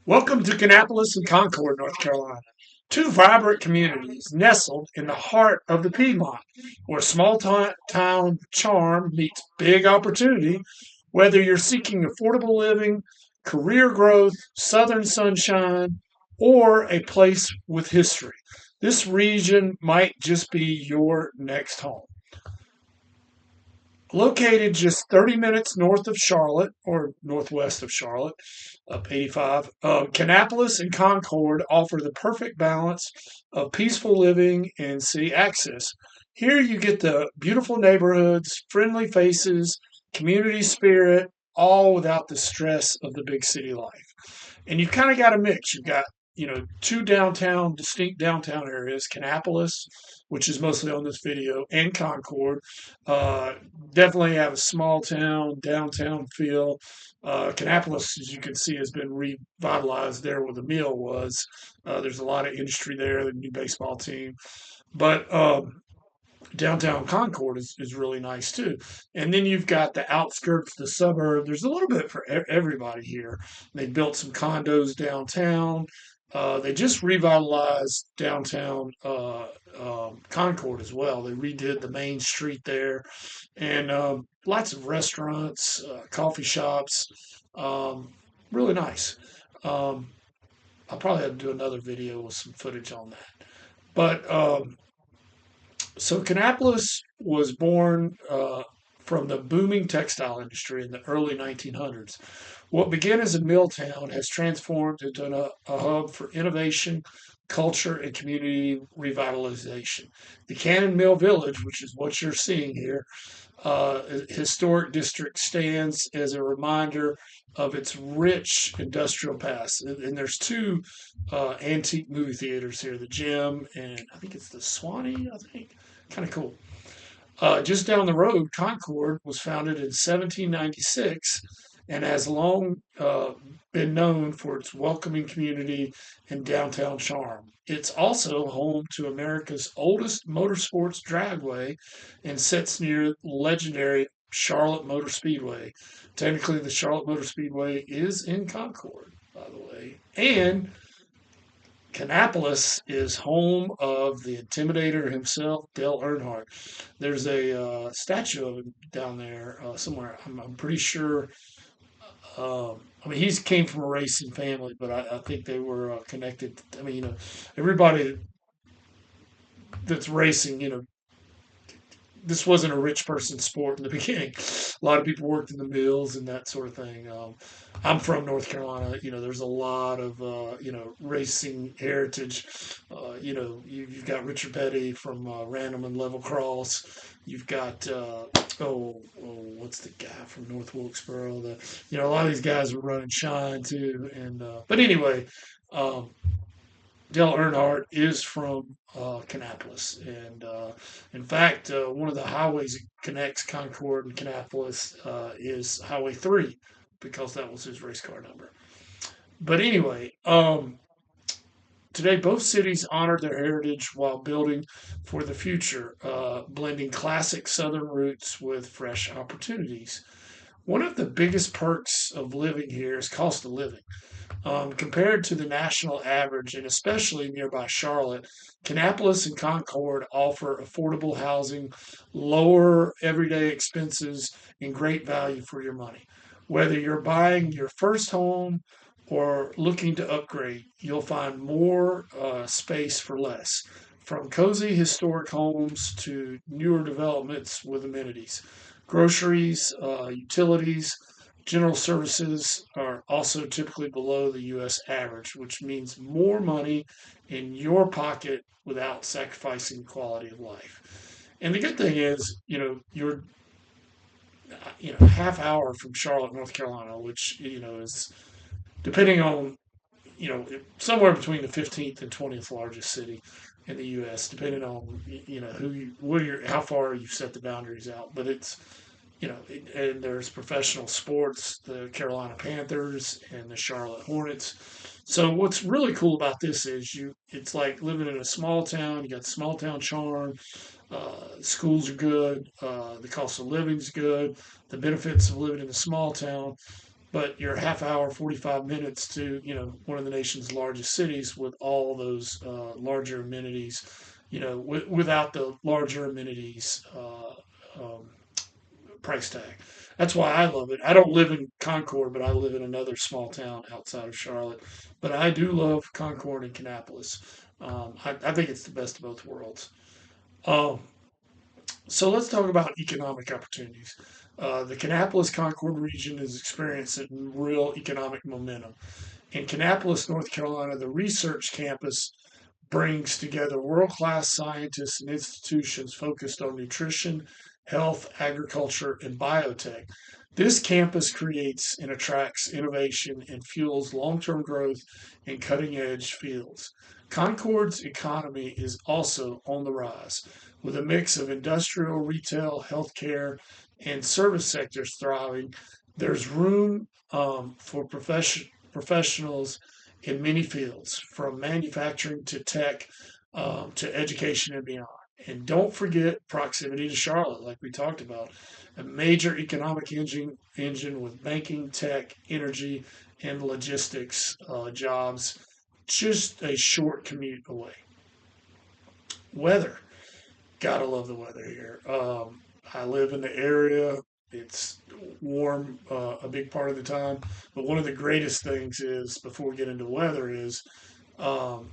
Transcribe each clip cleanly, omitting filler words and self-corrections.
Welcome to Kannapolis and Concord, North Carolina, two vibrant communities nestled in the heart of the Piedmont, where small town charm meets big opportunity. Whether you're seeking affordable living, career growth, southern sunshine, or a place with history, this region might just be your next home. Located just 30 minutes north of Charlotte or northwest of Charlotte, up 85, Kannapolis and Concord offer the perfect balance of peaceful living and city access. Here you get the beautiful neighborhoods, friendly faces, community spirit, all without the stress of the big city life. And you've kind of got a mix. You've got, two distinct downtown areas, Kannapolis, which is mostly on this video, and Concord. Uh, Definitely have a small town, downtown feel. Kannapolis, as you can see, has been revitalized there where the mill was. There's a lot of industry there, the new baseball team. But downtown Concord is really nice too. And then you've got the outskirts, the suburb. There's a little bit for everybody here. They built some condos downtown. They just revitalized downtown Concord as well. They redid the main street there, and lots of restaurants, coffee shops. Um, Really nice. Um, I'll probably have to do another video with some footage on that. But so Kannapolis was born from the booming textile industry in the early 1900s. What began as a mill town has transformed into a hub for innovation, culture, and community revitalization. The Cannon Mill Village, which is what you're seeing here, historic district stands as a reminder of its rich industrial past. And there's two antique movie theaters here, the Gym and I think it's the Swanee, I think. Kind of cool. Just down the road, Concord was founded in 1796 and has long been known for its welcoming community and downtown charm. It's also home to America's oldest motorsports dragway and sits near legendary Charlotte Motor Speedway. Technically, the Charlotte Motor Speedway is in Concord, by the way. And Kannapolis is home of the Intimidator himself, Dale Earnhardt. There's a statue of him down there somewhere. I'm pretty sure. I mean, he's came from a racing family, but I think they were connected. I mean, everybody that's racing, this wasn't a rich person's sport in the beginning. A lot of people worked in the mills and that sort of thing. I'm from North Carolina. There's a lot of racing heritage. You've got Richard Petty from Random and Level Cross. You've got what's the guy from North Wilkesboro? A lot of these guys were running Shine too. And but anyway, um, Dale Earnhardt is from Kannapolis, and in fact, one of the highways that connects Concord and Kannapolis is Highway 3 because that was his race car number. But anyway, today both cities honor their heritage while building for the future, blending classic Southern roots with fresh opportunities. One of the biggest perks of living here is cost of living. Compared to the national average, and especially nearby Charlotte, Kannapolis and Concord offer affordable housing, lower everyday expenses, and great value for your money. Whether you're buying your first home or looking to upgrade, you'll find more space for less. From cozy historic homes to newer developments with amenities, groceries, utilities, general services are also typically below the U.S. average, which means more money in your pocket without sacrificing quality of life. And the good thing is, you're half hour from Charlotte, North Carolina, which is depending on somewhere between the 15th and 20th largest city in the U.S., depending on how far you've set the boundaries out. But it's and there's professional sports, the Carolina Panthers and the Charlotte Hornets. So what's really cool about this is it's like living in a small town. You got small town charm. Schools are good. The cost of living's good. The benefits of living in a small town. but you're a half hour, 45 minutes to, one of the nation's largest cities with all those larger amenities, without the larger amenities price tag. That's why I love it. I don't live in Concord, but I live in another small town outside of Charlotte. But I do love Concord and Kannapolis. I think it's the best of both worlds. Um, so let's talk about economic opportunities. The Kannapolis Concord region is experiencing real economic momentum. In Kannapolis, North Carolina, the research campus brings together world class scientists and institutions focused on nutrition, health, agriculture, and biotech. This campus creates and attracts innovation and fuels long term growth in cutting edge fields. Concord's economy is also on the rise, with a mix of industrial, retail, healthcare, and service sectors thriving. There's room for professionals in many fields, from manufacturing to tech to education and beyond. And don't forget proximity to Charlotte, like we talked about, a major economic engine with banking, tech, energy, and logistics jobs, just a short commute away. Weather, gotta love the weather here. I live in the area. It's warm a big part of the time, but one of the greatest things is before we get into weather is um,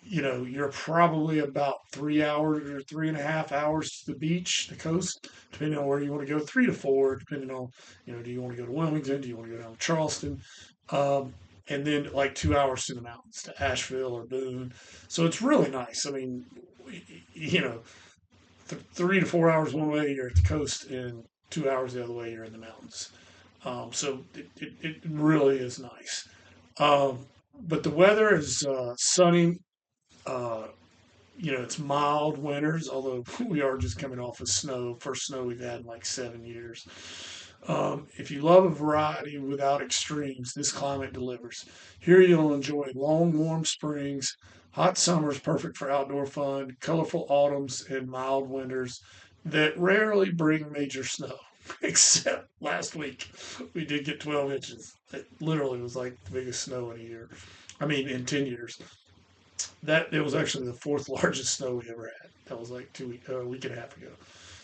you're probably about 3 hours or 3.5 hours to the beach, the coast, depending on where you want to go, 3 to 4, depending on, do you want to go to Wilmington? Do you want to go down to Charleston? Um, and then like 2 hours to the mountains, to Asheville or Boone. So it's really nice. I mean, you know, 3 to 4 hours one way, you're at the coast, and 2 hours the other way, you're in the mountains. So it really is nice. Um, but the weather is sunny. Uh, it's mild winters, although we are just coming off of snow, first snow we've had in like 7 years. If you love a variety without extremes, this climate delivers. Here you'll enjoy long, warm springs, hot summers perfect for outdoor fun, colorful autumns, and mild winters that rarely bring major snow. Except last week, we did get 12 inches. It literally was like the biggest snow in a year. I mean, in 10 years. That it was actually the fourth largest snow we ever had. That was like a week and a half ago.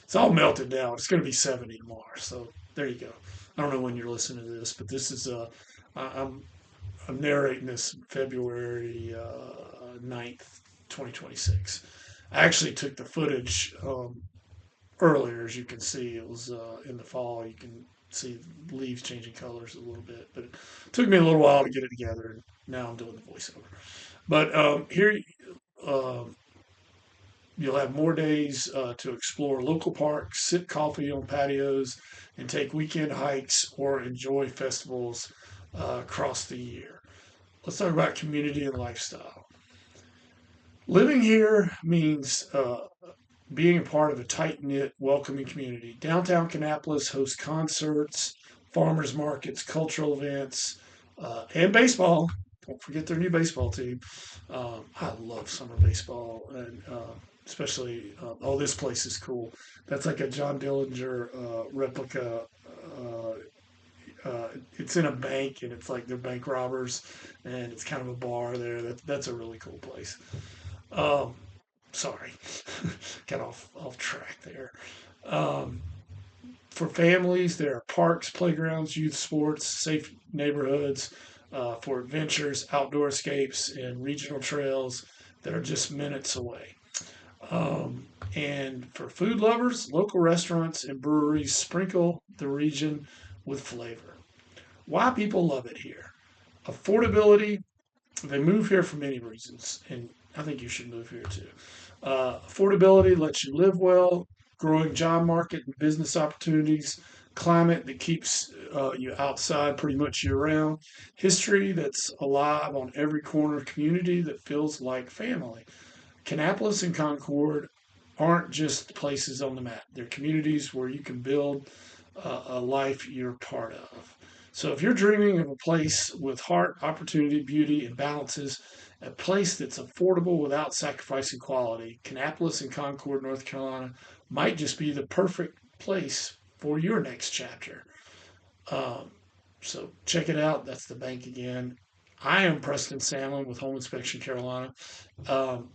It's all melted down. It's going to be 70 tomorrow. So there you go. I don't know when you're listening to this, but this is I'm I'm narrating this February 9th, 2026. I actually took the footage earlier, as you can see. It was in the fall. You can see leaves changing colors a little bit, but it took me a little while to get it together. And now I'm doing the voiceover. But here, um, you'll have more days to explore local parks, sip coffee on patios, and take weekend hikes or enjoy festivals across the year. Let's talk about community and lifestyle. Living here means being a part of a tight knit, welcoming community. Downtown Kannapolis hosts concerts, farmers markets, cultural events, and baseball. Don't forget their new baseball team. I love summer baseball, and especially this place is cool. That's like a John Dillinger replica. Uh, it's in a bank, and it's like they're bank robbers, and it's kind of a bar there. That's a really cool place. Um, Sorry, got off track there. Um, for families, there are parks, playgrounds, youth sports, safe neighborhoods for adventures, outdoor escapes, and regional trails that are just minutes away. And for food lovers, local restaurants and breweries sprinkle the region with flavor. Why people love it here? Affordability. They move here for many reasons, and I think you should move here too. Affordability lets you live well, growing job market and business opportunities, climate that keeps you outside pretty much year round, history that's alive on every corner, community that feels like family. Kannapolis and Concord aren't just places on the map, they're communities where you can build a life you're part of. So if you're dreaming of a place with heart, opportunity, beauty, and balances, a place that's affordable without sacrificing quality, Kannapolis and Concord, North Carolina might just be the perfect place for your next chapter. Um, So check it out. That's the bank again. I am Preston Sandlin with Home Inspection Carolina. Um,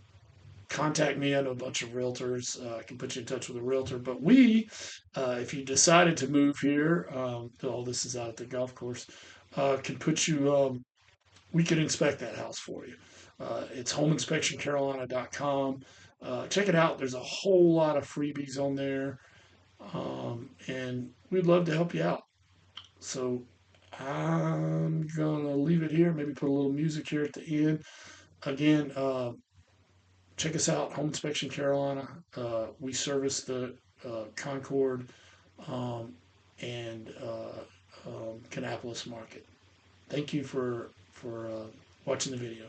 Contact me. I know a bunch of realtors. I can put you in touch with a realtor. But if you decided to move here, all this is out at the golf course, can put you. We can inspect that house for you. It's homeinspectioncarolina.com. Check it out. There's a whole lot of freebies on there, and we'd love to help you out. So I'm gonna leave it here. Maybe put a little music here at the end. Again, check us out, Home Inspection Carolina. We service the Concord um, and Kannapolis market. Thank you for watching the video.